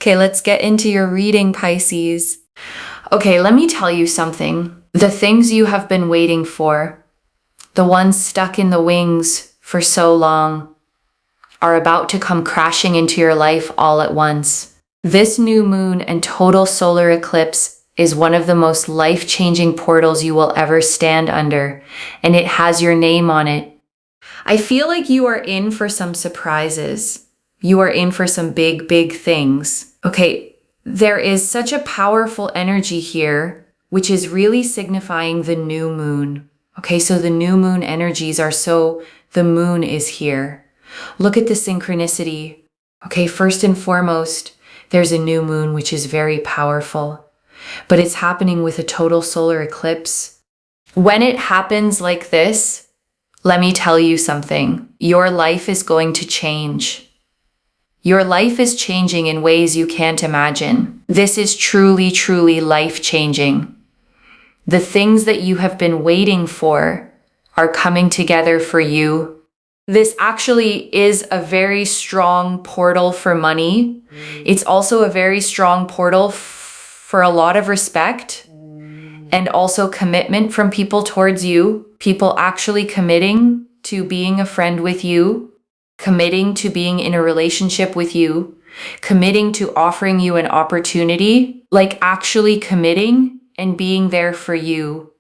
Okay, let's get into your reading, Pisces. Okay, let me tell you something. The things you have been waiting for, the ones stuck in the wings for so long, are about to come crashing into your life all at once. This new moon and total solar eclipse is one of the most life-changing portals you will ever stand under, and it has your name on it. I feel like you are in for some surprises. You are in for some big, big things. Okay, there is such a powerful energy here, which is really signifying the new moon. Okay, so the new moon energies are the moon is here. Look at the synchronicity. Okay, first and foremost, there's a new moon, which is very powerful, but it's happening with a total solar eclipse. When it happens like this, let me tell you something. Your life is going to change. Your life is changing in ways you can't imagine. This is truly, truly life-changing. The things that you have been waiting for are coming together for you. This actually is a very strong portal for money. It's also a very strong portal for a lot of respect and also commitment from people towards you. People actually committing to being a friend with you, committing to being in a relationship with you, committing to offering you an opportunity, like actually committing and being there for you.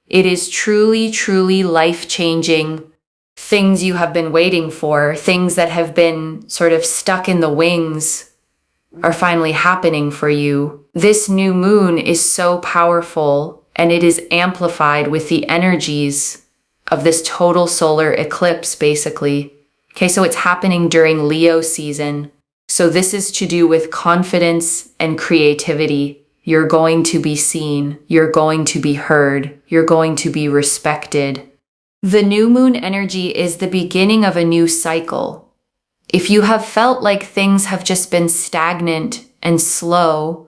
It is truly, truly life-changing. Things you have been waiting for, things that have been sort of stuck in the wings, are finally happening for you. This new moon is so powerful, and it is amplified with the energies of this total solar eclipse, basically. Okay, so it's happening during Leo season. So this is to do with confidence and creativity. You're going to be seen. You're going to be heard. You're going to be respected. The new moon energy is the beginning of a new cycle. If you have felt like things have just been stagnant and slow,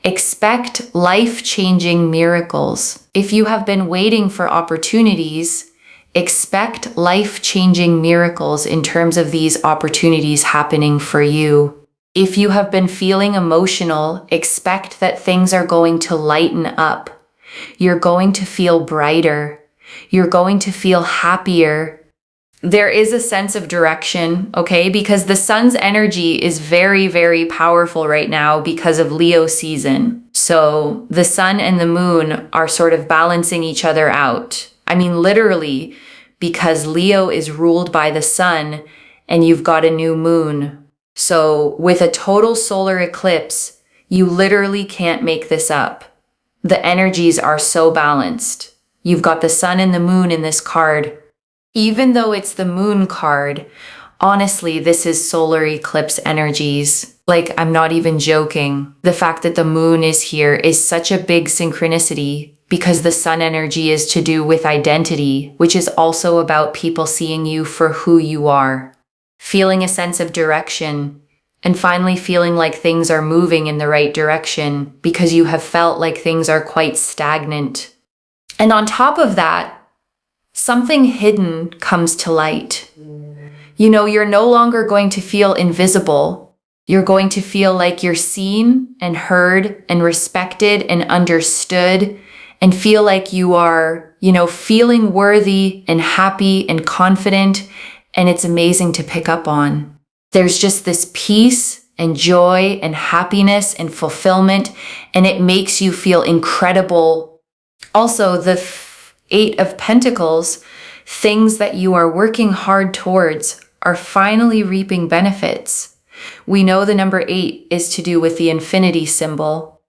expect life-changing miracles. If you have been waiting for opportunities, expect life-changing miracles in terms of these opportunities happening for you. If you have been feeling emotional, expect that things are going to lighten up. You're going to feel brighter. You're going to feel happier. There is a sense of direction, okay? Because the sun's energy is very, very powerful right now because of Leo season. So the sun and the moon are sort of balancing each other out. I mean, literally, because Leo is ruled by the sun and you've got a new moon. So with a total solar eclipse, you literally can't make this up. The energies are so balanced. You've got the sun and the moon in this card. Even though it's the moon card, honestly, this is solar eclipse energies. Like, I'm not even joking. The fact that the moon is here is such a big synchronicity because the sun energy is to do with identity, which is also about people seeing you for who you are, feeling a sense of direction, and finally feeling like things are moving in the right direction because you have felt like things are quite stagnant. And on top of that, something hidden comes to light. You know, you're no longer going to feel invisible. You're going to feel like you're seen and heard and respected and understood and feel like you are, feeling worthy and happy and confident. And it's amazing to pick up on. There's just this peace and joy and happiness and fulfillment, and it makes you feel incredible. Also, the Eight of Pentacles, things that you are working hard towards are finally reaping benefits. We know the number 8 is to do with the infinity symbol.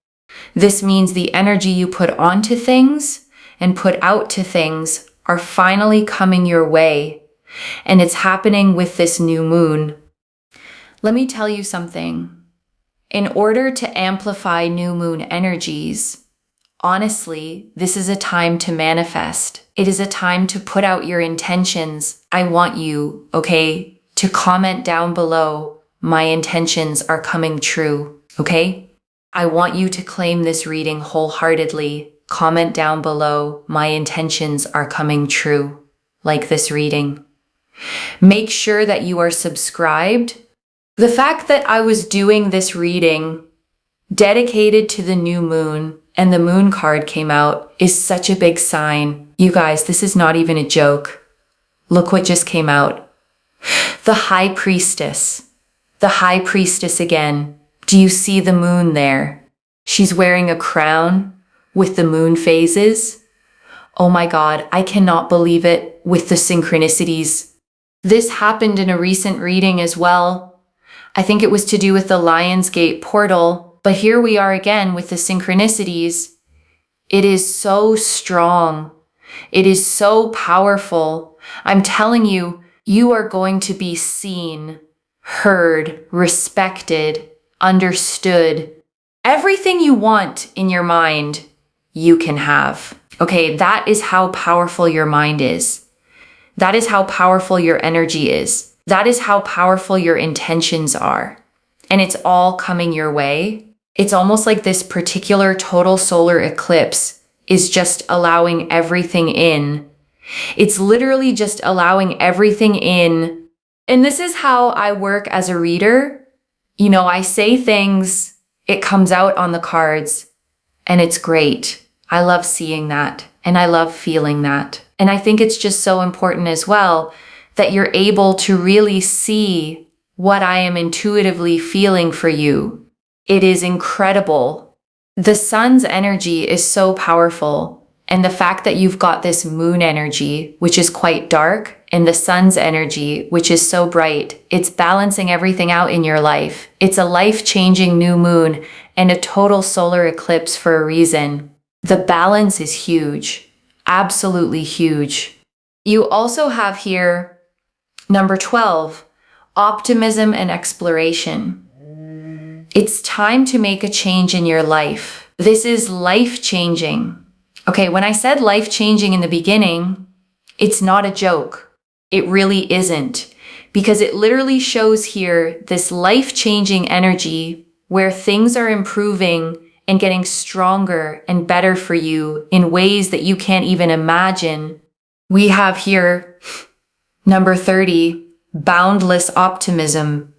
This means the energy you put onto things and put out to things are finally coming your way. And it's happening with this new moon. Let me tell you something. In order to amplify new moon energies, honestly, this is a time to manifest. It is a time to put out your intentions. I want you, okay, to comment down below, my intentions are coming true, okay? I want you to claim this reading wholeheartedly. Comment down below, my intentions are coming true, like this reading. Make sure that you are subscribed The fact that I was doing this reading dedicated to the new moon and the moon card came out is such a big sign. You guys, this is not even a joke. Look what just came out. The High Priestess. The High Priestess again. Do you see the moon there? She's wearing a crown with the moon phases. Oh my God, I cannot believe it with the synchronicities. This happened in a recent reading as well. I think it was to do with the Lionsgate portal, but here we are again with the synchronicities. It is so strong. It is so powerful. I'm telling you, you are going to be seen, heard, respected, understood. Everything you want in your mind, you can have. Okay, that is how powerful your mind is. That is how powerful your energy is. That is how powerful your intentions are. And it's all coming your way. It's almost like this particular total solar eclipse is just allowing everything in. It's literally just allowing everything in. And this is how I work as a reader. You know, I say things, it comes out on the cards, and it's great. I love seeing that, and I love feeling that. And I think it's just so important as well that you're able to really see what I am intuitively feeling for you. It is incredible. The sun's energy is so powerful. And the fact that you've got this moon energy, which is quite dark, and the sun's energy, which is so bright, it's balancing everything out in your life. It's a life-changing new moon and a total solar eclipse for a reason. The balance is huge, absolutely huge. You also have here number 12, optimism and exploration. It's time to make a change in your life. This is life-changing. Okay, when I said life-changing in the beginning, it's not a joke. It really isn't, because it literally shows here this life-changing energy where things are improving and getting stronger and better for you in ways that you can't even imagine. We have here number 30, boundless optimism.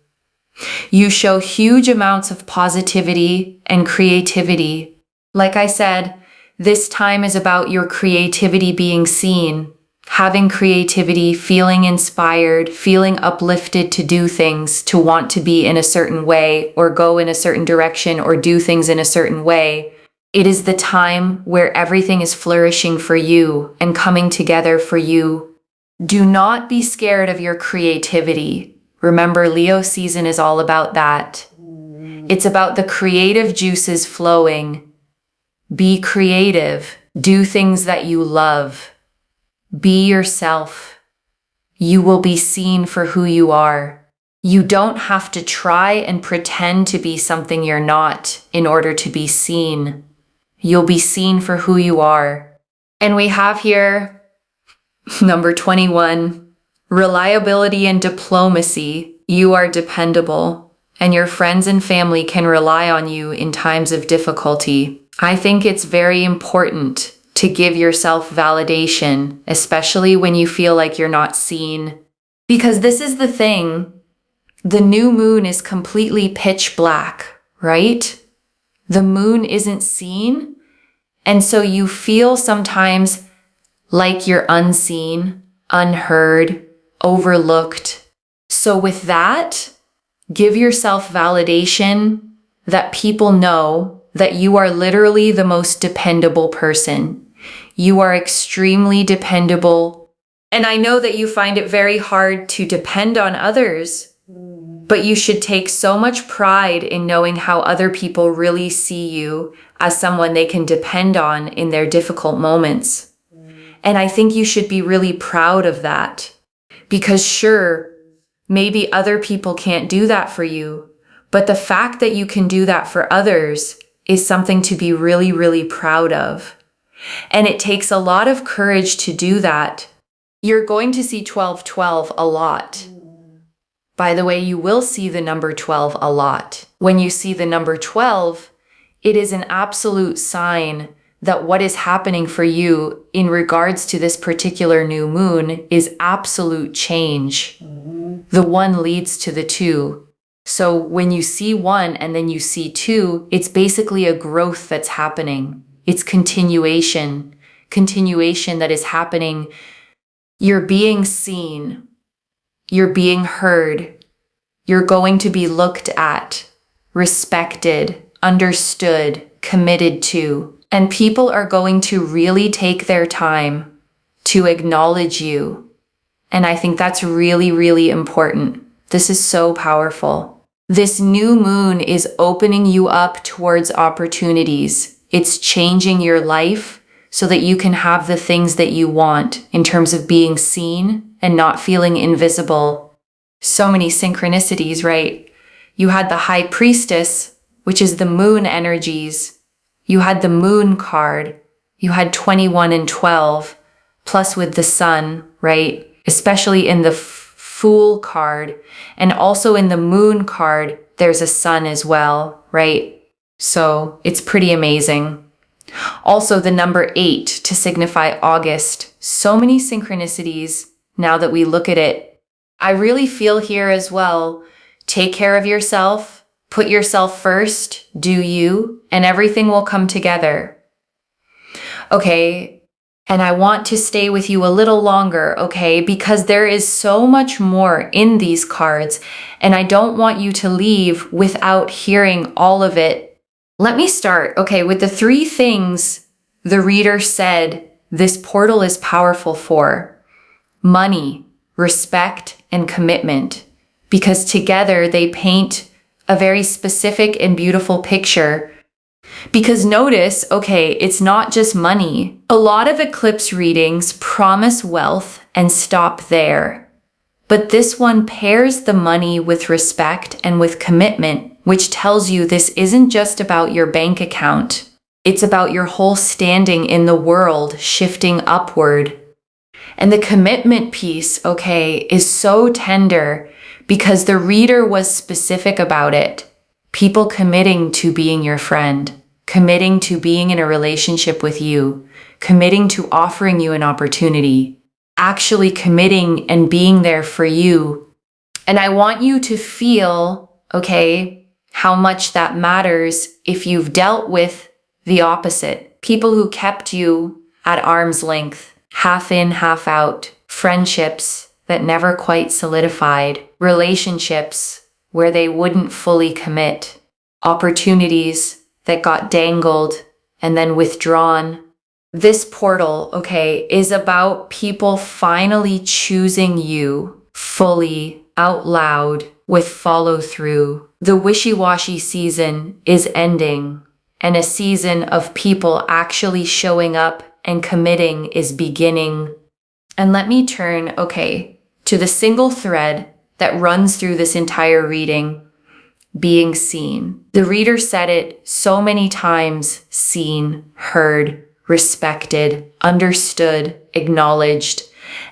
You show huge amounts of positivity and creativity. Like I said, this time is about your creativity being seen, having creativity, feeling inspired, feeling uplifted to do things, to want to be in a certain way or go in a certain direction or do things in a certain way. It is the time where everything is flourishing for you and coming together for you. Do not be scared of your creativity. Remember, Leo season is all about that. It's about the creative juices flowing. Be creative. Do things that you love. Be yourself. You will be seen for who you are. You don't have to try and pretend to be something you're not in order to be seen. You'll be seen for who you are. And we have here number 21, reliability and diplomacy. You are dependable, and your friends and family can rely on you in times of difficulty. I think it's very important to give yourself validation, especially when you feel like you're not seen. Because this is the thing, the new moon is completely pitch black, right? The moon isn't seen, and so you feel sometimes like you're unseen, unheard, overlooked. So with that, give yourself validation that people know that you are literally the most dependable person. You are extremely dependable. And I know that you find it very hard to depend on others, but you should take so much pride in knowing how other people really see you as someone they can depend on in their difficult moments. And I think you should be really proud of that. Because sure, maybe other people can't do that for you, but the fact that you can do that for others is something to be really, really proud of. And it takes a lot of courage to do that. You're going to see 1212 a lot. By the way, you will see the number 12 a lot. When you see the number 12, it is an absolute sign that what is happening for you in regards to this particular new moon is absolute change. The one leads to the two. So when you see one and then you see two, it's basically a growth that's happening. It's continuation that is happening. You're being seen. You're being heard. You're going to be looked at, respected, understood, committed to. And people are going to really take their time to acknowledge you. And I think that's really, really important. This is so powerful. This new moon is opening you up towards opportunities. It's changing your life so that you can have the things that you want in terms of being seen and not feeling invisible. So many synchronicities, right? You had the High Priestess, which is the moon energies. You had the moon card. You had 21 and 12, plus with the sun, right? Especially in the Fool card, and also in the moon card, there's a sun as well, right? So it's pretty amazing. Also the number 8 to signify August. So many synchronicities now that we look at it. I really feel here as well, take care of yourself, put yourself first, do you, and everything will come together. Okay. And I want to stay with you a little longer, okay? Because there is so much more in these cards, and I don't want you to leave without hearing all of it. Let me start, okay, with the 3 things the reader said this portal is powerful for. Money, respect, and commitment. Because together they paint a very specific and beautiful picture. Because notice, okay, it's not just money. A lot of eclipse readings promise wealth and stop there. But this one pairs the money with respect and with commitment, which tells you this isn't just about your bank account. It's about your whole standing in the world shifting upward. And the commitment piece, okay, is so tender because the reader was specific about it. People committing to being your friend. Committing to being in a relationship with you, committing to offering you an opportunity, actually committing and being there for you. And I want you to feel, okay, how much that matters if you've dealt with the opposite. People who kept you at arm's length, half in, half out, friendships that never quite solidified, relationships where they wouldn't fully commit, opportunities that got dangled and then withdrawn. This portal, okay, is about people finally choosing you fully, out loud, with follow through. The wishy-washy season is ending, and a season of people actually showing up and committing is beginning. And let me turn, okay, to the single thread that runs through this entire reading. Being seen. The reader said it so many times, seen, heard, respected, understood, acknowledged.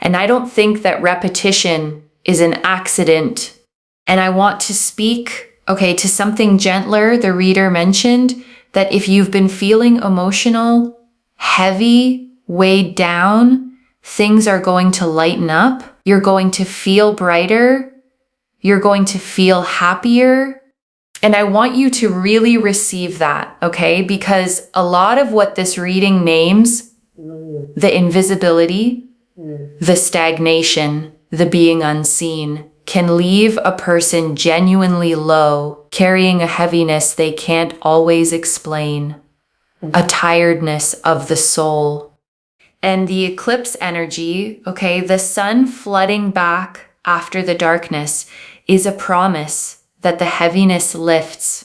And I don't think that repetition is an accident. And I want to speak, okay, to something gentler. The reader mentioned that if you've been feeling emotional, heavy, weighed down, things are going to lighten up. You're going to feel brighter. You're going to feel happier. And I want you to really receive that, okay? Because a lot of what this reading names, the invisibility, the stagnation, the being unseen, can leave a person genuinely low, carrying a heaviness they can't always explain, a tiredness of the soul. And the eclipse energy, okay, the sun flooding back after the darkness is a promise that the heaviness lifts,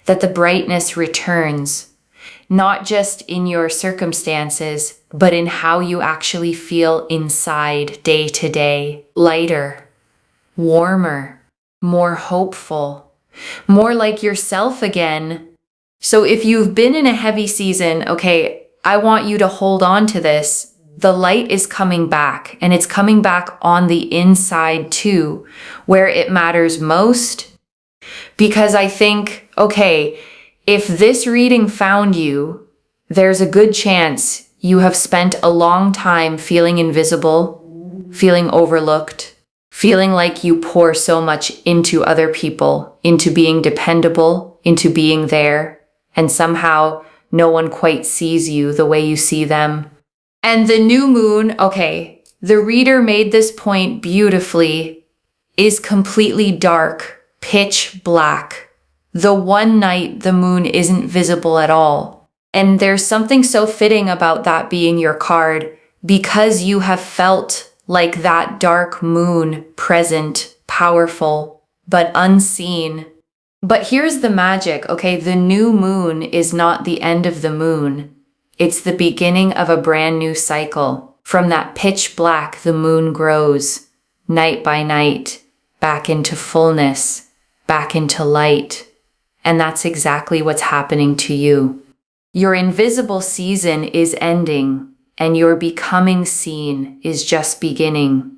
that the brightness returns, not just in your circumstances, but in how you actually feel inside day to day. Lighter, warmer, more hopeful, more like yourself again. So if you've been in a heavy season, okay, I want you to hold on to this. The light is coming back, and it's coming back on the inside too, where it matters most. Because I think, okay, if this reading found you, there's a good chance you have spent a long time feeling invisible, feeling overlooked, feeling like you pour so much into other people, into being dependable, into being there, and somehow no one quite sees you the way you see them. And the new moon, okay, the reader made this point beautifully, is completely dark, pitch black. The one night the moon isn't visible at all. And there's something so fitting about that being your card, because you have felt like that dark moon, present, powerful, but unseen. But here's the magic, okay? The new moon is not the end of the moon. It's the beginning of a brand new cycle. From that pitch black, the moon grows, night by night, back into fullness, back into light. And that's exactly what's happening to you. Your invisible season is ending, and your becoming seen is just beginning.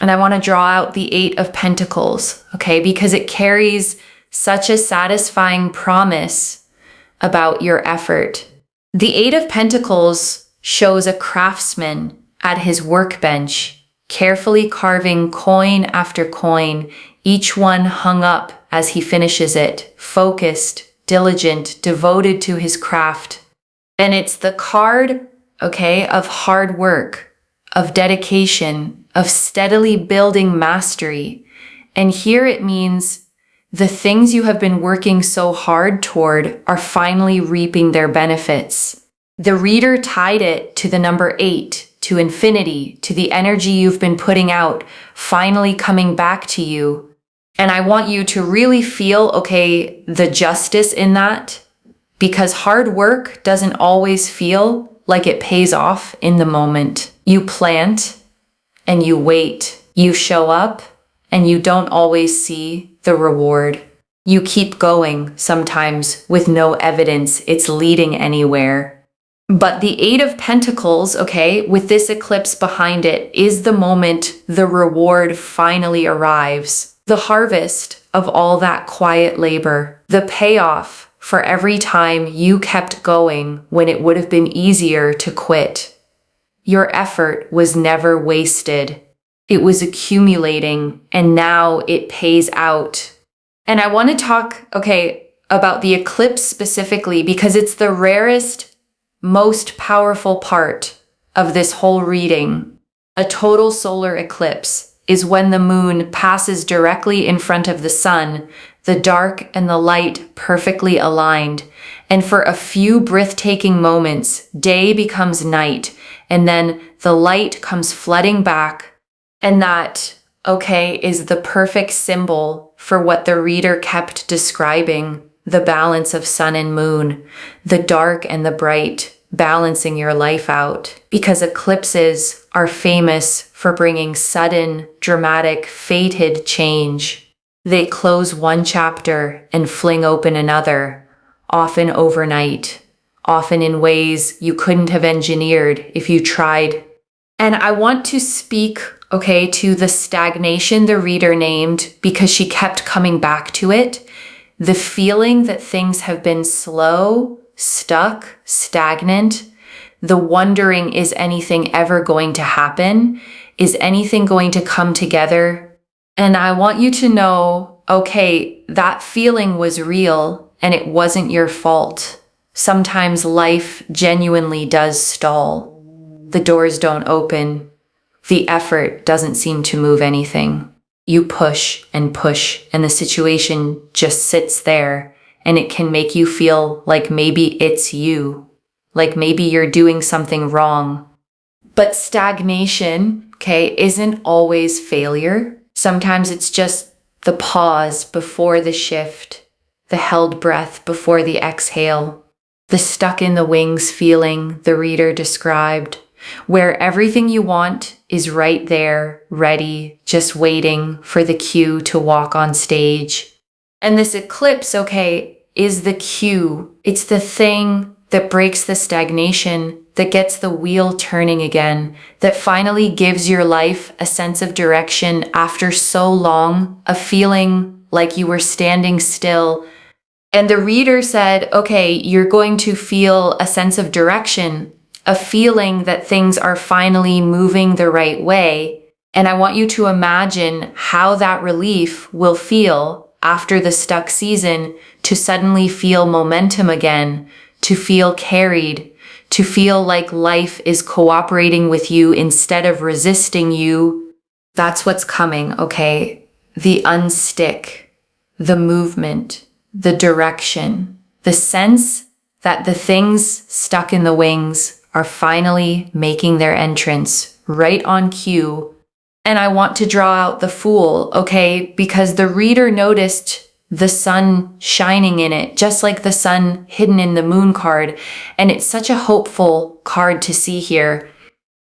And I want to draw out the Eight of Pentacles, okay? Because it carries such a satisfying promise about your effort. The Eight of Pentacles shows a craftsman at his workbench, carefully carving coin after coin, each one hung up as he finishes it, focused, diligent, devoted to his craft. And it's the card, okay, of hard work, of dedication, of steadily building mastery. And here it means the things you have been working so hard toward are finally reaping their benefits. The reader tied it to the number 8, to infinity, to the energy you've been putting out, finally coming back to you. And I want you to really feel, okay, the justice in that, because hard work doesn't always feel like it pays off in the moment. You plant and you wait. You show up and you don't always see the reward. You keep going, sometimes with no evidence it's leading anywhere. But the Eight of Pentacles, okay, with this eclipse behind it, is the moment the reward finally arrives. The harvest of all that quiet labor, the payoff for every time you kept going when it would have been easier to quit. Your effort was never wasted. It was accumulating, and now it pays out. And I want to talk, okay, about the eclipse specifically because it's the rarest, most powerful part of this whole reading. A total solar eclipse is when the moon passes directly in front of the sun, the dark and the light perfectly aligned. And for a few breathtaking moments, day becomes night, and then the light comes flooding back. And that, okay, is the perfect symbol for what the reader kept describing, the balance of sun and moon, the dark and the bright, balancing your life out. Because eclipses are famous for bringing sudden, dramatic, fated change. They close one chapter and fling open another, often overnight, often in ways you couldn't have engineered if you tried. And I want to speak, okay, to the stagnation the reader named because she kept coming back to it. The feeling that things have been slow, stuck, stagnant, the wondering, is anything ever going to happen? Is anything going to come together? And I want you to know, okay, that feeling was real and it wasn't your fault. Sometimes life genuinely does stall. The doors don't open. The effort doesn't seem to move anything. You push, and the situation just sits there. And it can make you feel like maybe it's you, like maybe you're doing something wrong. But stagnation, okay, isn't always failure. Sometimes it's just the pause before the shift, the held breath before the exhale, the stuck in the wings feeling the reader described, where everything you want is right there, ready, just waiting for the cue to walk on stage. And this eclipse, okay, is the cue. It's the thing that breaks the stagnation, that gets the wheel turning again, that finally gives your life a sense of direction after so long, a feeling like you were standing still. And the reader said, okay, you're going to feel a sense of direction, a feeling that things are finally moving the right way. And I want you to imagine how that relief will feel after the stuck season, to suddenly feel momentum again, to feel carried, to feel like life is cooperating with you instead of resisting you. That's what's coming, okay? The unstick, the movement, the direction, the sense that the things stuck in the wings are finally making their entrance right on cue. And I want to draw out the Fool, okay? Because the reader noticed the sun shining in it, just like the sun hidden in the moon card. And it's such a hopeful card to see here.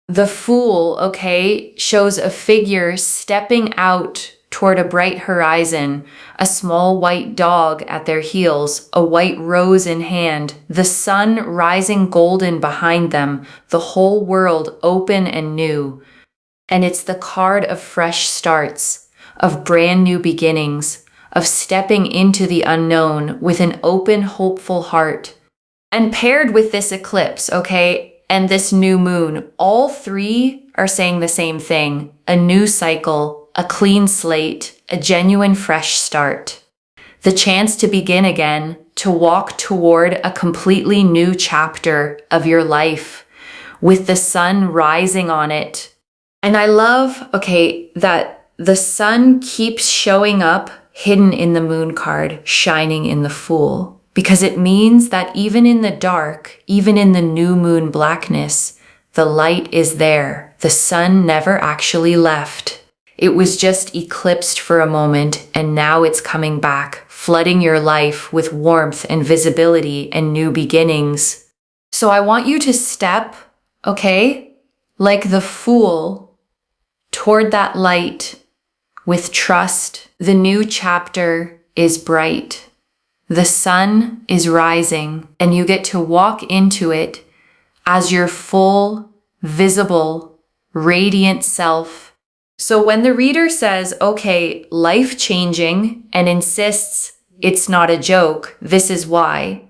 The Fool, okay, shows a figure stepping out toward a bright horizon, a small white dog at their heels, a white rose in hand, the sun rising golden behind them, the whole world open and new. And it's the card of fresh starts, of brand new beginnings, of stepping into the unknown with an open, hopeful heart. And paired with this eclipse, okay, and this new moon, all three are saying the same thing: a new cycle, a clean slate, a genuine fresh start. The chance to begin again, to walk toward a completely new chapter of your life with the sun rising on it. And I love, okay, that the sun keeps showing up hidden in the moon card, shining in the Fool, because it means that even in the dark, even in the new moon blackness, the light is there. The sun never actually left. It was just eclipsed for a moment, and now it's coming back, flooding your life with warmth and visibility and new beginnings. So I want you to step, okay, like the Fool, toward that light with trust. The new chapter is bright. The sun is rising, and you get to walk into it as your full, visible, radiant self. So when the reader says, okay, life-changing, and insists it's not a joke, this is why.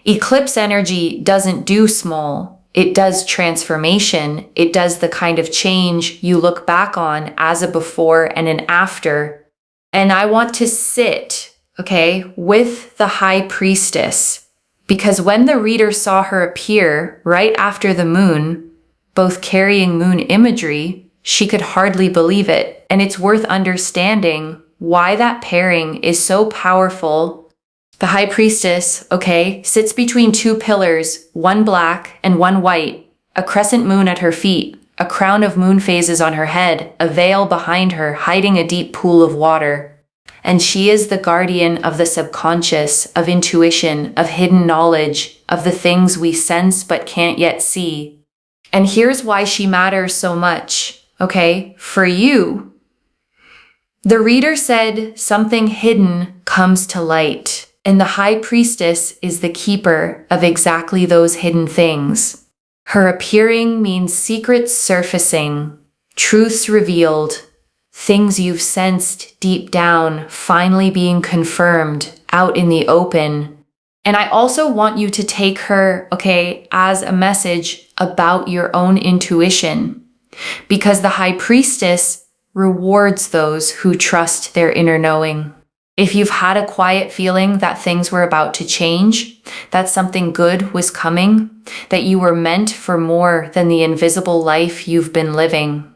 Eclipse energy doesn't do small. It does transformation. It does the kind of change you look back on as a before and an after. And I want to sit, okay, with the High Priestess, because when the reader saw her appear right after the moon, both carrying moon imagery, she could hardly believe it. And it's worth understanding why that pairing is so powerful. The High Priestess, okay, sits between two pillars, one black and one white, a crescent moon at her feet, a crown of moon phases on her head, a veil behind her hiding a deep pool of water. And she is the guardian of the subconscious, of intuition, of hidden knowledge, of the things we sense but can't yet see. And here's why she matters so much. Okay, for you, the reader said something hidden comes to light, and the High Priestess is the keeper of exactly those hidden things. Her appearing means secrets surfacing, truths revealed, things you've sensed deep down finally being confirmed out in the open. And I also want you to take her, okay, as a message about your own intuition. Because the High Priestess rewards those who trust their inner knowing. If you've had a quiet feeling that things were about to change, that something good was coming, that you were meant for more than the invisible life you've been living,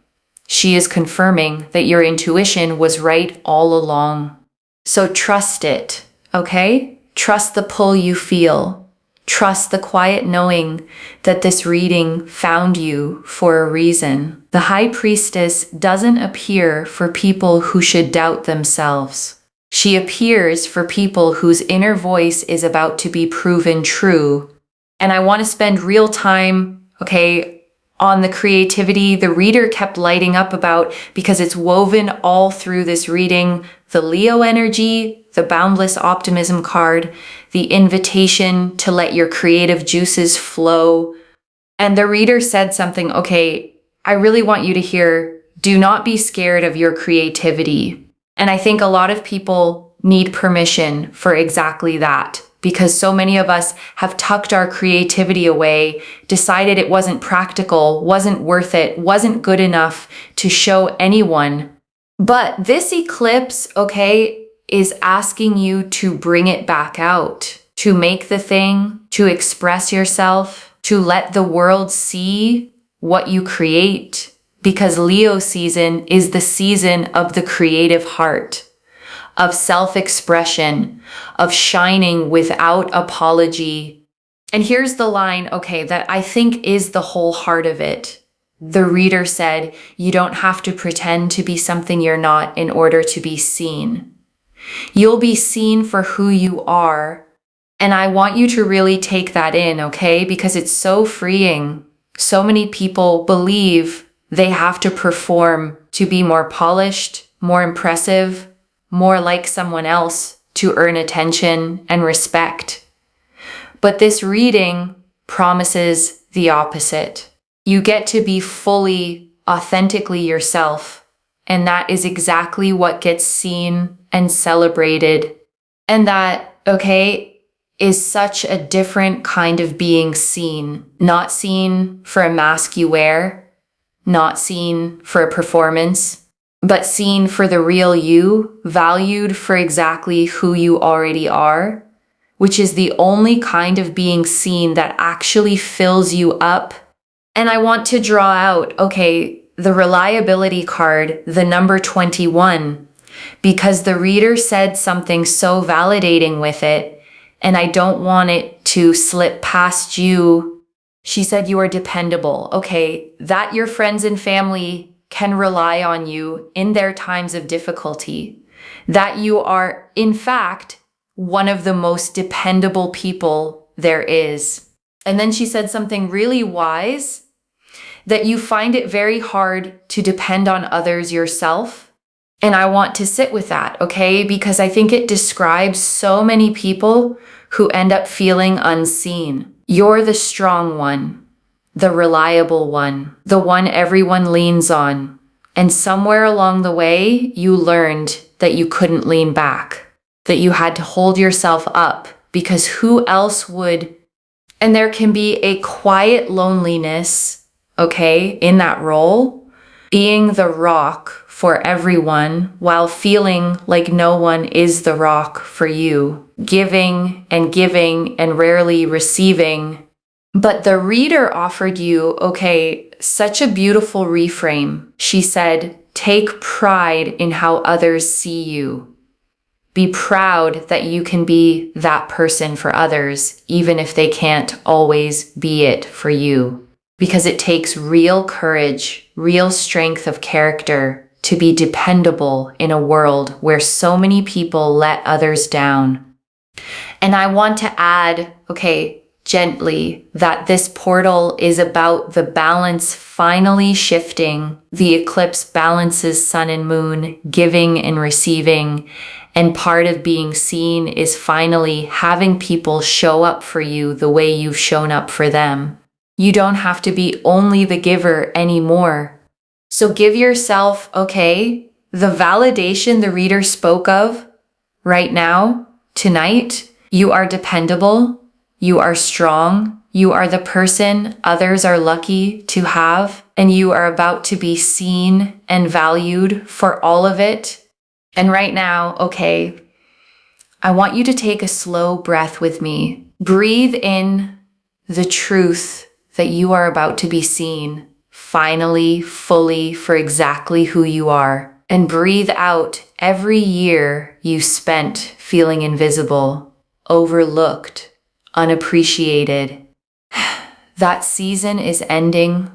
she is confirming that your intuition was right all along. So trust it, okay? Trust the pull you feel. Trust the quiet knowing that this reading found you for a reason. The High Priestess doesn't appear for people who should doubt themselves. She appears for people whose inner voice is about to be proven true. And I want to spend real time, okay, on the creativity the reader kept lighting up about, because it's woven all through this reading. The Leo energy, the boundless optimism card, the invitation to let your creative juices flow. And the reader said something, okay, I really want you to hear, do not be scared of your creativity. And I think a lot of people need permission for exactly that. because so many of us have tucked our creativity away, decided it wasn't practical, wasn't worth it, wasn't good enough to show anyone. But this eclipse, okay, is asking you to bring it back out, to make the thing, to express yourself, to let the world see what you create. Because Leo season is the season of the creative heart, of self-expression, of shining without apology. And here's the line, okay, that I think is the whole heart of it. The reader said, you don't have to pretend to be something you're not in order to be seen. You'll be seen for who you are. And I want you to really take that in, okay? Because it's so freeing. So many people believe they have to perform to be more polished, more impressive, more like someone else to earn attention and respect. But this reading promises the opposite. You get to be fully, authentically yourself, and that is exactly what gets seen and celebrated. And that, okay, is such a different kind of being seen. Not seen for a mask you wear, not seen for a performance, but seen for the real you, valued for exactly who you already are, which is the only kind of being seen that actually fills you up. And I want to draw out, okay, the reliability card, the number 21, because the reader said something so validating with it, and I don't want it to slip past you. She said you are dependable. Okay, that your friends and family can rely on you in their times of difficulty. That you are, in fact, one of the most dependable people there is. And then she said something really wise, that you find it very hard to depend on others yourself. And I want to sit with that, okay? Because I think it describes so many people who end up feeling unseen. You're the strong one, the reliable one, the one everyone leans on. And somewhere along the way, you learned that you couldn't lean back, that you had to hold yourself up, because who else would? And there can be a quiet loneliness, okay, in that role, being the rock for everyone while feeling like no one is the rock for you, giving and rarely receiving. But the reader offered you, okay, such a beautiful reframe. She said, take pride in how others see you. Be proud that you can be that person for others, even if they can't always be it for you. Because it takes real courage, real strength of character to be dependable in a world where so many people let others down. And I want to add, okay, gently, that this portal is about the balance finally shifting. The eclipse balances sun and moon, giving and receiving. And part of being seen is finally having people show up for you the way you've shown up for them. You don't have to be only the giver anymore. So give yourself, okay, the validation the reader spoke of right now, tonight. You are dependable. You are strong. You are the person others are lucky to have. And you are about to be seen and valued for all of it. And right now, okay, I want you to take a slow breath with me. Breathe in the truth that you are about to be seen, finally, fully, for exactly who you are. And breathe out every year you spent feeling invisible, overlooked, unappreciated. That season is ending.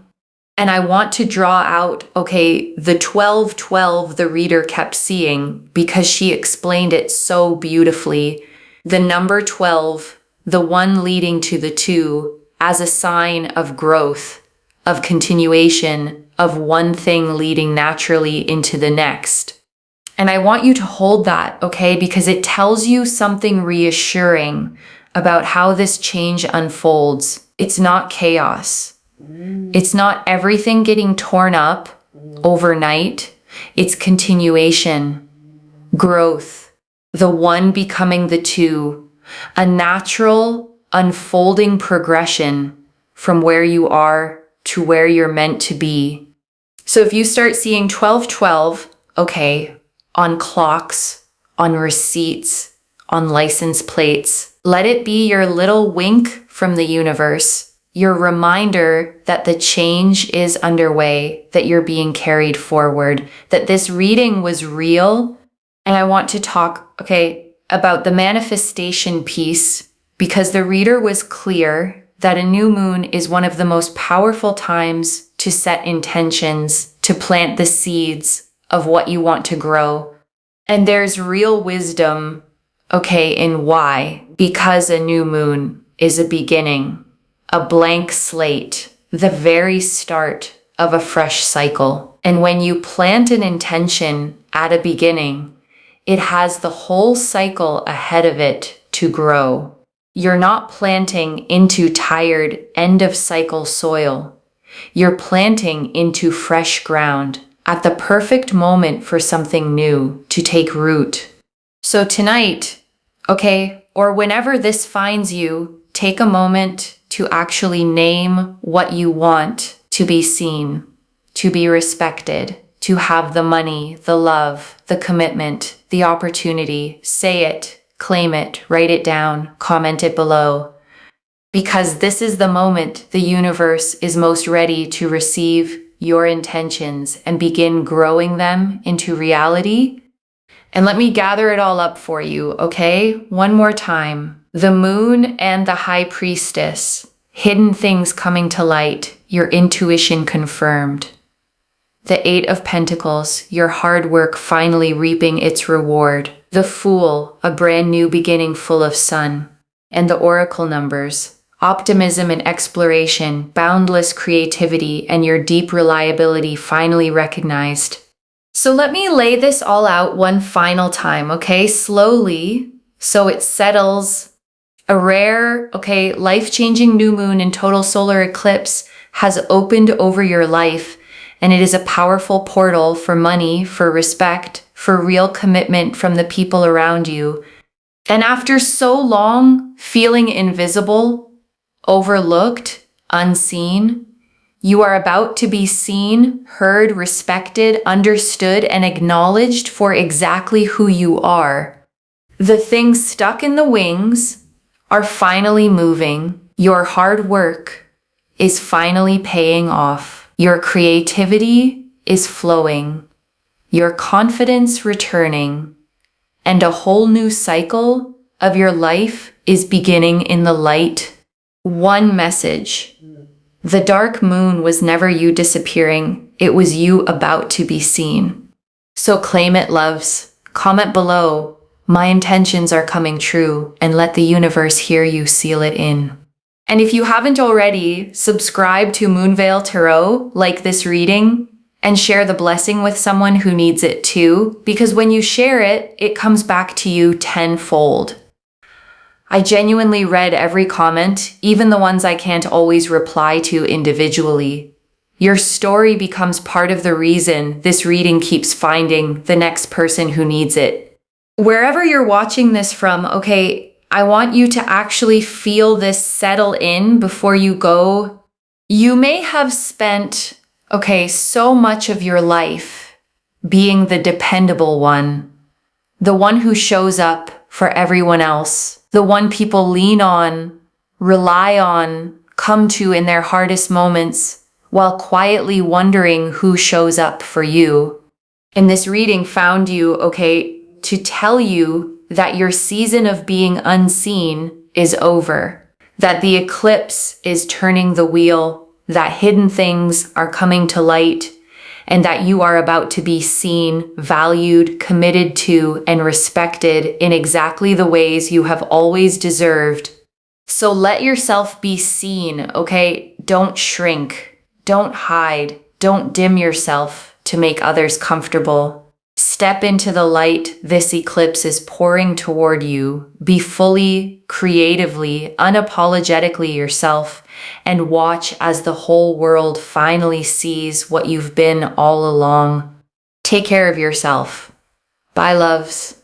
And I want to draw out, okay, the 12-12 the reader kept seeing because she explained it so beautifully. The number 12, the one leading to the 2, as a sign of growth, of continuation, of one thing leading naturally into the next. And I want you to hold that, okay, because it tells you something reassuring about how this change unfolds. It's not chaos. It's not everything getting torn up overnight. It's continuation, growth, the one becoming the 2, a natural unfolding progression from where you are to where you're meant to be. So if you start seeing 1212, okay, on clocks, on receipts, on license plates, let it be your little wink from the universe, your reminder that the change is underway, that you're being carried forward, that this reading was real. And I want to talk, about the manifestation piece, because the reader was clear that a new moon is one of the most powerful times to set intentions, to plant the seeds of what you want to grow. And there's real wisdom, in why. Because a new moon is a beginning, a blank slate, the very start of a fresh cycle. And when you plant an intention at a beginning, it has the whole cycle ahead of it to grow. You're not planting into tired end-of-cycle soil. You're planting into fresh ground at the perfect moment for something new to take root. So tonight, or whenever this finds you, take a moment to actually name what you want to be seen, to be respected, to have the money, the love, the commitment, the opportunity. Say it, claim it, write it down, comment it below. Because this is the moment the universe is most ready to receive your intentions and begin growing them into reality. And let me gather it all up for you, One more time. The moon and the high priestess, hidden things coming to light, your intuition confirmed. The 8 of Pentacles, your hard work finally reaping its reward. The Fool, a brand new beginning full of sun. And the Oracle numbers, optimism and exploration, boundless creativity, and your deep reliability finally recognized. So let me lay this all out one final time, Slowly, so it settles. A rare, life-changing new moon and total solar eclipse has opened over your life, and it is a powerful portal for money, for respect, for real commitment from the people around you. And after so long feeling invisible, overlooked, unseen, you are about to be seen, heard, respected, understood, and acknowledged for exactly who you are. The things stuck in the wings are finally moving. Your hard work is finally paying off. Your creativity is flowing. Your confidence returning. And a whole new cycle of your life is beginning in the light. One message. The dark moon was never you disappearing. It was you about to be seen. So claim it, loves. Comment below. My intentions are coming true, and let the universe hear you seal it in. And if you haven't already, subscribe to Moonveil Tarot, like this reading, and share the blessing with someone who needs it too, because when you share it, it comes back to you tenfold. I genuinely read every comment, even the ones I can't always reply to individually. Your story becomes part of the reason this reading keeps finding the next person who needs it. Wherever you're watching this from, I want you to actually feel this settle in before you go. You may have spent, so much of your life being the dependable one, the one who shows up for everyone else, the one people lean on, rely on, come to in their hardest moments, while quietly wondering who shows up for you. And this reading found you, to tell you that your season of being unseen is over, that the eclipse is turning the wheel, that hidden things are coming to light, and that you are about to be seen, valued, committed to, and respected in exactly the ways you have always deserved. So let yourself be seen, Don't shrink, don't hide, don't dim yourself to make others comfortable. Step into the light this eclipse is pouring toward you. Be fully, creatively, unapologetically yourself, and watch as the whole world finally sees what you've been all along. Take care of yourself. Bye, loves.